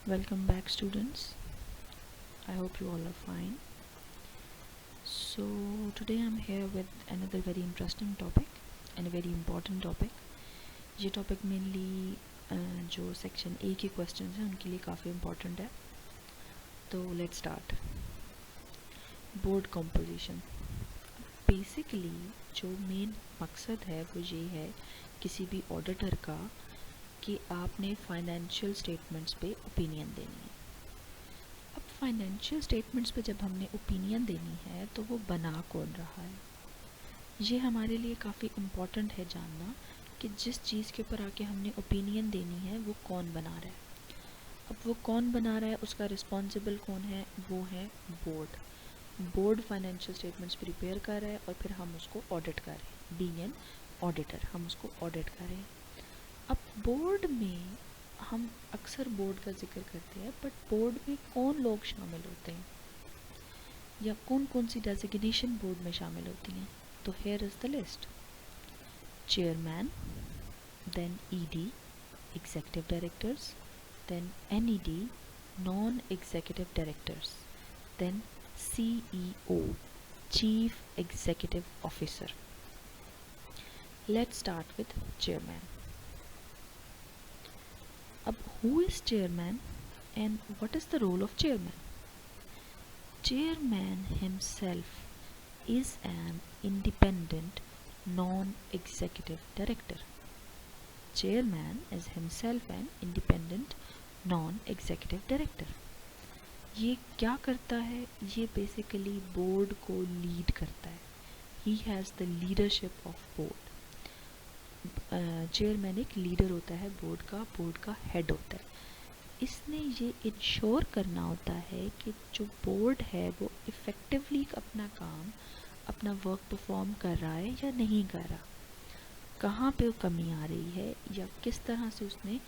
Welcome back, students. I hope you all are fine. So, today I'm here with another very interesting topic and a very important topic. ये topic mainly जो section A के question हैं उनके लिए काफ़ी important है. तो let's start. Board composition. Basically जो मेन मकसद है वो ये है किसी भी ऑडिटर का कि आपने फाइनेंशियल स्टेटमेंट्स पे ओपिनियन देनी है. अब फाइनेंशियल स्टेटमेंट्स पे जब हमने ओपिनियन देनी है तो वो बना कौन रहा है, ये हमारे लिए काफ़ी इम्पॉर्टेंट है जानना कि जिस चीज़ के ऊपर आके हमने ओपिनियन देनी है वो कौन बना रहा है. अब वो कौन बना रहा है, उसका रिस्पॉन्सिबल कौन है, वो है board. Board financial statements prepare कर रहा है और फिर हम उसको ऑडिट कर रहे हैं. बीइंग एन ऑडिटर हम उसको ऑडिट कर रहे हैं. अब बोर्ड में हम अक्सर बोर्ड का जिक्र करते हैं, बट बोर्ड में कौन लोग शामिल होते हैं या कौन कौन सी डेजिग्नेशन बोर्ड में शामिल होती हैं. तो here is the list. Chairman, then ED executive directors, then NED non executive directors, then CEO chief executive officer. Let's start with chairman. अब who is chairman and what is the role of chairman? Chairman himself is an independent non-executive director. Chairman is himself an independent non-executive director. ये क्या करता है, ये basically board को lead करता है. He has the leadership of board. Chairman एक leader होता है बोर्ड का हेड होता है. इसने ये इंश्योर करना होता है कि जो बोर्ड है वो इफ़ेक्टिवली अपना काम, अपना वर्क परफॉर्म कर रहा है या नहीं कर रहा, कहाँ पे कमी आ रही है या किस तरह से उसने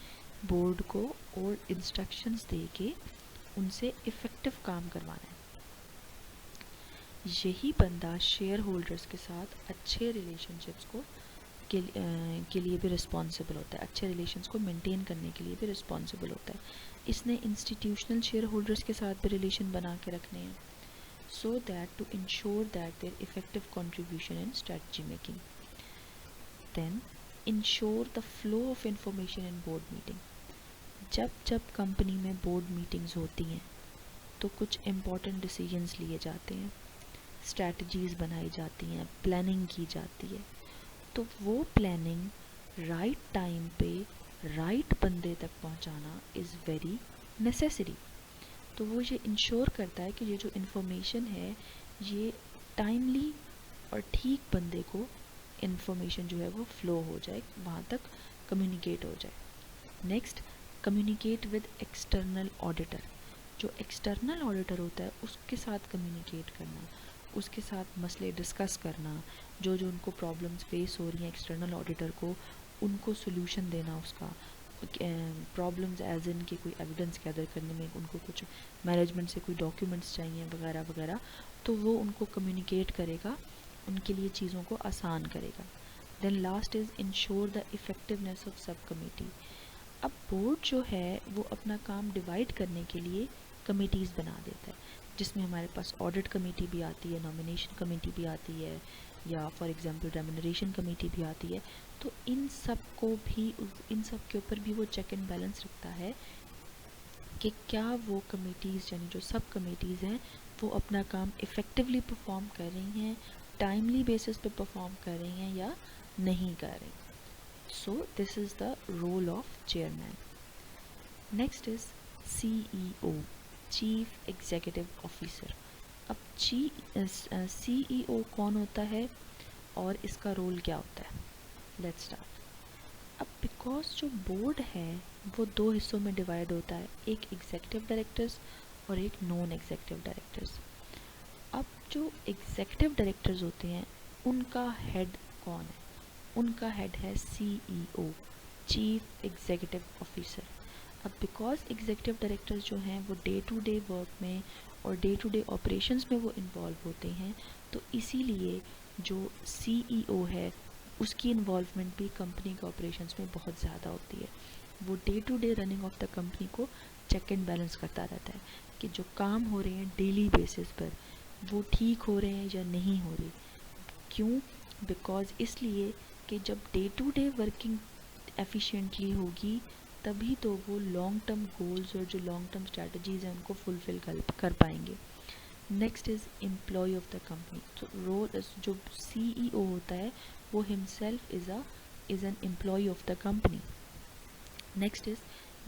बोर्ड को और इंस्ट्रक्शंस दे के उनसे इफ़ेक्टिव काम करवाना है. यही बंदा शेयर होल्डर्स के साथ अच्छे रिलेशनशिप्स को के लिए भी रिस्पॉन्सिबल होता है, अच्छे रिलेशंस को मेंटेन करने के लिए भी रिस्पॉन्सिबल होता है. इसने इंस्टीट्यूशनल शेयर होल्डर्स के साथ भी रिलेशन बना के रखने हैं, so that to ensure that their effective contribution in strategy making. Then ensure the flow of information in board meeting. जब कंपनी में बोर्ड मीटिंग्स होती हैं तो कुछ इम्पॉर्टेंट डिसीजंस लिए जाते हैं, स्ट्रैटेजीज बनाई जाती हैं, प्लानिंग की जाती है. तो वो प्लानिंग राइट टाइम पे राइट बंदे तक पहुंचाना इज़ वेरी नेसेसरी. तो वो ये इंश्योर करता है कि ये जो इन्फॉर्मेशन है ये टाइमली और ठीक बंदे को इन्फॉर्मेशन जो है वो फ्लो हो जाए, वहाँ तक कम्युनिकेट हो जाए. Next, communicate with external auditor. जो एक्सटर्नल ऑडिटर होता है उसके साथ कम्युनिकेट करना, उसके साथ मसले डिस्कस करना, जो उनको प्रॉब्लम्स फेस हो रही हैं एक्सटर्नल ऑडिटर को उनको सोल्यूशन देना, उसका प्रॉब्लम्स एज इन के कोई एविडेंस गैदर करने में, उनको कुछ मैनेजमेंट से कोई डॉक्यूमेंट्स चाहिए वगैरह वगैरह, तो वो उनको कम्युनिकेट करेगा, उनके लिए चीज़ों को आसान करेगा. Then last is ensure the effectiveness of sub committee. अब बोर्ड जो है वो अपना काम डिवाइड करने के लिए कमेटीज़ बना देता है, जिसमें हमारे पास ऑडिट कमेटी भी आती है, नॉमिनेशन कमेटी भी आती है, या फॉर एग्जांपल रेम्यूनरेशन कमेटी भी आती है. तो इन सब के ऊपर भी वो चेक एंड बैलेंस रखता है कि क्या वो कमेटीज़ यानी जो सब कमेटीज़ हैं वो अपना काम इफ़ेक्टिवली परफॉर्म कर रही हैं, टाइमली बेसिस पे परफॉर्म कर रही हैं या नहीं कर रही. So this is the role of chairman. Next is CEO chief executive officer. अब सीईओ कौन होता है और इसका रोल क्या होता है. Let's start. अब बिकॉज जो बोर्ड है वो दो हिस्सों में डिवाइड होता है, एक एग्जीक्यूटिव डायरेक्टर्स और एक नॉन एग्जीक्यूटिव डायरेक्टर्स. अब जो एग्जीक्यूटिव डायरेक्टर्स होते हैं उनका हेड कौन है, उनका हेड है सीईओ चीफ एग्जीक्यूटिव ऑफिसर. अब बिकॉज एग्जीक्यूटिव डायरेक्टर्स जो हैं वो डे टू डे वर्क में और डे टू डे ऑपरेशंस में वो इन्वॉल्व होते हैं, तो इसीलिए जो सीईओ है उसकी इन्वॉल्वमेंट भी कंपनी के ऑपरेशंस में बहुत ज़्यादा होती है. वो day to day running of the company को चेक एंड बैलेंस करता रहता है कि जो काम हो रहे हैं डेली बेसिस पर वो ठीक हो रहे हैं या नहीं हो रहे। क्यों? बिकॉज इसलिए कि जब day to day working efficiently होगी तभी तो वो लॉन्ग टर्म गोल्स और जो लॉन्ग टर्म स्ट्रैटेजीज हैं उनको फुलफ़िल कर पाएंगे। Next is employee of the company. तो रोल जो CEO होता है वो himself is an employee of the company. Next is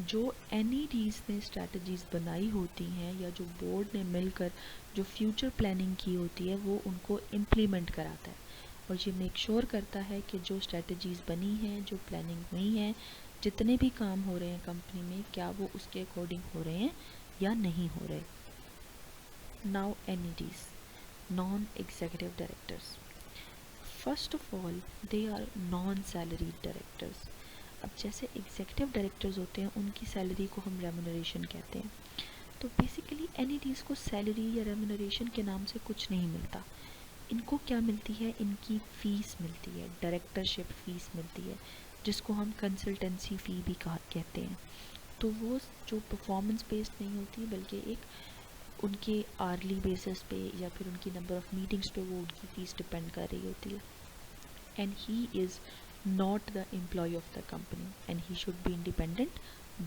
जो NEDs ने स्ट्रैटेजीज़ बनाई होती हैं या जो बोर्ड ने मिलकर जो फ्यूचर प्लानिंग की होती है वो उनको इम्प्लीमेंट कराता है और ये मेक श्योर करता है कि जो स्ट्रैटेजीज़ बनी हैं, जो प्लानिंग हुई हैं, जितने भी काम हो रहे हैं कंपनी में, क्या वो उसके अकॉर्डिंग हो रहे हैं या नहीं हो रहे। Now NEDs, non executive directors. First of all they are non salaried directors. अब जैसे एग्जीक्यूटिव डायरेक्टर्स होते हैं उनकी सैलरी को हम रेम्यूनरेशन कहते हैं। तो बेसिकली NEDs को सैलरी या रेम्यूनरेशन के नाम से कुछ नहीं मिलता। इनको क्या मिलती है? इनकी फ़ीस मिलती है, डायरेक्टरशिप फ़ीस मिलती है, जिसको हम कंसल्टेंसी फ़ी भी कहते हैं। तो वो जो परफॉर्मेंस बेस्ड नहीं होती बल्कि एक उनके आर्ली बेसिस पे या फिर उनकी नंबर ऑफ़ मीटिंग्स पे वो उनकी फ़ीस डिपेंड कर रही होती है। And he is not the employee of the company and he should be independent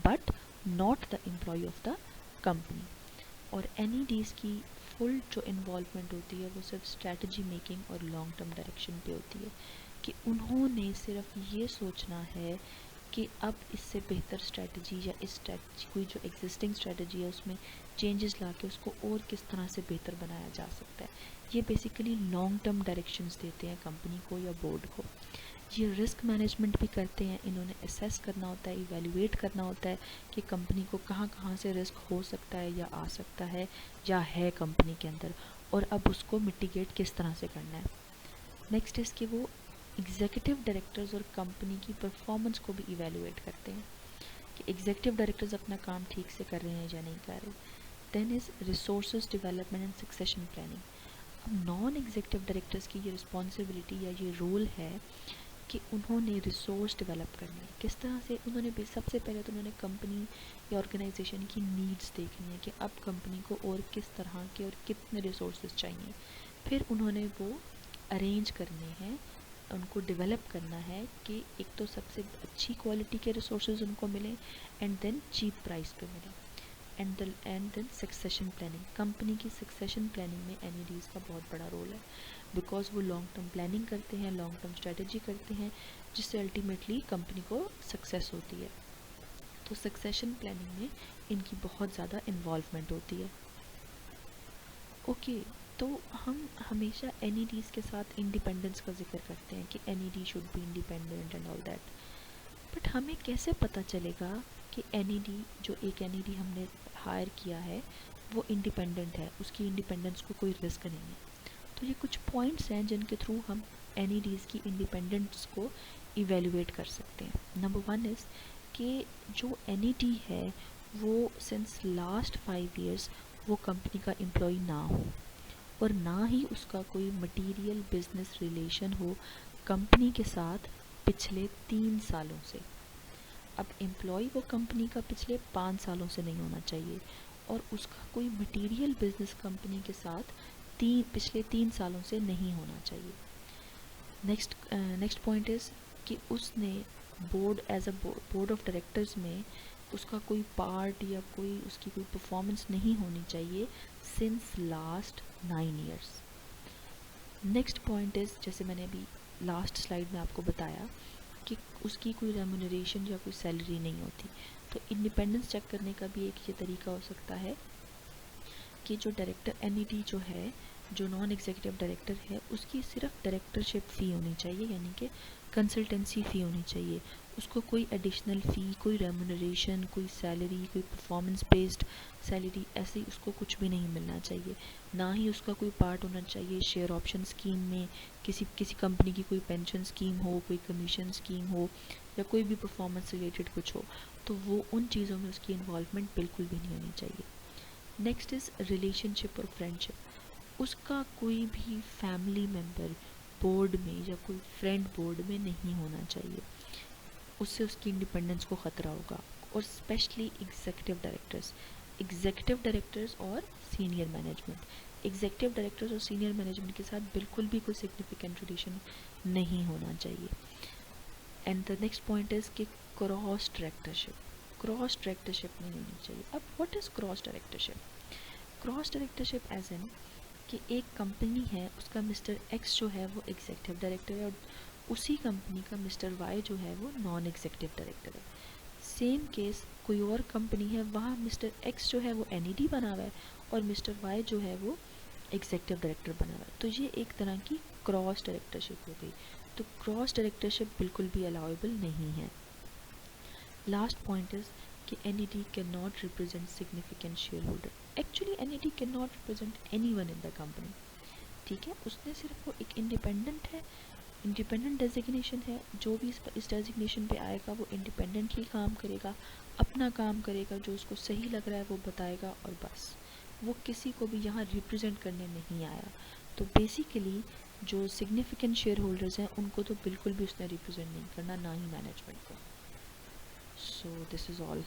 but not the employee of the company। और NEDs की फुल जो इन्वॉल्वमेंट होती है वो सिर्फ स्ट्रैटेजी मेकिंग और लॉन्ग टर्म डायरेक्शन पे होती है कि उन्होंने सिर्फ ये सोचना है कि अब इससे बेहतर स्ट्रैटेजी या इस स्ट्रैटेजी कोई जो एग्जिस्टिंग स्ट्रैटेजी है उसमें चेंजेस ला के उसको और किस तरह से बेहतर बनाया जा सकता है। ये बेसिकली लॉन्ग टर्म डायरेक्शंस देते हैं कंपनी को या बोर्ड को। ये रिस्क मैनेजमेंट भी करते हैं, इन्होंने असेस करना होता है, इवैल्यूएट करना होता है कि कंपनी को कहाँ कहाँ से रिस्क हो सकता है या आ सकता है या है कंपनी के अंदर और अब उसको मिटिगेट किस तरह से करना है। नेक्स्ट इज़ कि वो एग्जीक्यूटिव डायरेक्टर्स और कंपनी की परफॉर्मेंस को भी इवैल्यूएट करते हैं कि एग्जीक्यूटिव डायरेक्टर्स अपना काम ठीक से कर रहे हैं या नहीं कर रहे। Then is resources development and succession planning. अब नॉन एग्जीक्यूटिव डायरेक्टर्स की ये रिस्पॉन्सिबिलिटी या ये रोल है कि उन्होंने रिसोर्स डेवलप करना है। किस तरह से? उन्होंने सबसे पहले तो उन्होंने कंपनी या ऑर्गेनाइजेशन की नीड्स देखनी है कि अब कंपनी को और किस तरह के और कितने रिसोर्सेज चाहिए। फिर उन्होंने वो अरेंज करने हैं, उनको डेवलप करना है कि एक तो सबसे अच्छी क्वालिटी के रिसोर्सेज उनको मिले एंड देन चीप प्राइस पे मिले। And then succession planning. Company की सक्सेशन प्लानिंग में NEDs का बहुत बड़ा रोल है बिकॉज वो लॉन्ग टर्म प्लानिंग करते हैं, लॉन्ग टर्म स्ट्रेटजी करते हैं जिससे अल्टीमेटली कंपनी को सक्सेस होती है। तो सक्सेशन प्लानिंग में इनकी बहुत ज़्यादा इन्वॉल्वमेंट होती है। ओके, तो हम हमेशा NEDs के साथ इंडिपेंडेंस का जिक्र करते हैं कि NED should be independent and all that, but हमें कैसे पता चलेगा कि NED जो एक NED हमने हायर किया है वो इंडिपेंडेंट है, उसकी इंडिपेंडेंस को कोई रिस्क नहीं है। तो ये कुछ पॉइंट्स हैं जिनके थ्रू हम NEDs की इंडिपेंडेंस को इवेल्युएट कर सकते हैं। नंबर 1 इज़ कि जो NED है वो सिंस लास्ट 5 years वो कंपनी का एम्प्लॉय ना हो और ना ही उसका कोई मटेरियल बिजनेस रिलेशन हो कंपनी के साथ पिछले 3 सालों से। अब एम्प्लॉय वो कंपनी का पिछले 5 सालों से नहीं होना चाहिए और उसका कोई मटेरियल बिजनेस कंपनी के साथ पिछले 3 सालों से नहीं होना चाहिए। नेक्स्ट पॉइंट इज़ कि उसने board as a board of directors में उसका कोई पार्ट या कोई उसकी कोई परफॉर्मेंस नहीं होनी चाहिए since last 9 years। Next point is जैसे मैंने अभी लास्ट स्लाइड में आपको बताया कि उसकी कोई रेम्यूनरेशन या कोई सैलरी नहीं होती। तो इंडिपेंडेंस चेक करने का भी एक ये तरीका हो सकता है कि जो डायरेक्टर NED जो है, जो नॉन एग्जीक्यूटिव डायरेक्टर है, उसकी सिर्फ डायरेक्टरशिप फ़ी होनी चाहिए, यानी कि कंसल्टेंसी फ़ी होनी चाहिए। उसको कोई एडिशनल फ़ी, कोई रेम्यूनरेशन, कोई सैलरी, कोई परफॉर्मेंस बेस्ड सैलरी ऐसे उसको कुछ भी नहीं मिलना चाहिए। ना ही उसका कोई पार्ट होना चाहिए शेयर ऑप्शन स्कीम में, किसी कंपनी की कोई पेंशन स्कीम हो, कोई कमीशन स्कीम हो या कोई भी परफॉर्मेंस रिलेटेड कुछ हो, तो वो उन चीज़ों में उसकी इन्वॉल्वमेंट बिल्कुल भी नहीं होनी चाहिए। नेक्स्ट इज़ रिलेशनशिप और फ्रेंडशिप। उसका कोई भी फैमिली मेम्बर बोर्ड में या कोई फ्रेंड बोर्ड में नहीं होना चाहिए। उससे उसकी इंडिपेंडेंस को ख़तरा होगा। और स्पेशली एग्जीक्यूटिव डायरेक्टर्स और सीनियर मैनेजमेंट। एग्जीक्यूटिव डायरेक्टर्स और सीनियर मैनेजमेंट के साथ बिल्कुल भी कोई सिग्निफिकेंट रिलेशन नहीं होना चाहिए। And the next point is कि क्रॉस डायरेक्टरशिप नहीं होनी चाहिए। अब what is cross directorship? Cross directorship as in कि एक कंपनी है, उसका मिस्टर एक्स जो है वो एग्जीक्यूटिव डायरेक्टर है और उसी कंपनी का मिस्टर वाई जो है वो नॉन एग्जीक्यूटिव डायरेक्टर है। सेम केस कोई और कंपनी है, वहाँ मिस्टर एक्स जो है वो एनईडी बना हुआ है और मिस्टर वाई जो है वो एग्जीक्यूटिव डायरेक्टर बना हुआ है। तो ये एक तरह की क्रॉस डायरेक्टरशिप हो गई। तो क्रॉस डायरेक्टरशिप बिल्कुल भी अलाउेबल नहीं है। लास्ट पॉइंट इज़ कि NED can not represent significant share holder. Actually NED can not represent anyone in the company. ठीक है, उसने सिर्फ वो एक इंडिपेंडेंट है, इंडिपेंडेंट डेजिग्नेशन है। जो भी इस डेजिग्नेशन पे आएगा वो इंडिपेंडेंटली काम करेगा, अपना काम करेगा, जो उसको सही लग रहा है वो बताएगा और बस। वो किसी को भी यहाँ रिप्रेजेंट करने नहीं आया। तो बेसिकली जो सिग्निफिकेंट शेयर होल्डर्स हैं उनको तो बिल्कुल भी उसने रिप्रेजेंट नहीं करना, ना ही मैनेजमेंट को। सो दिस इज़ ऑल।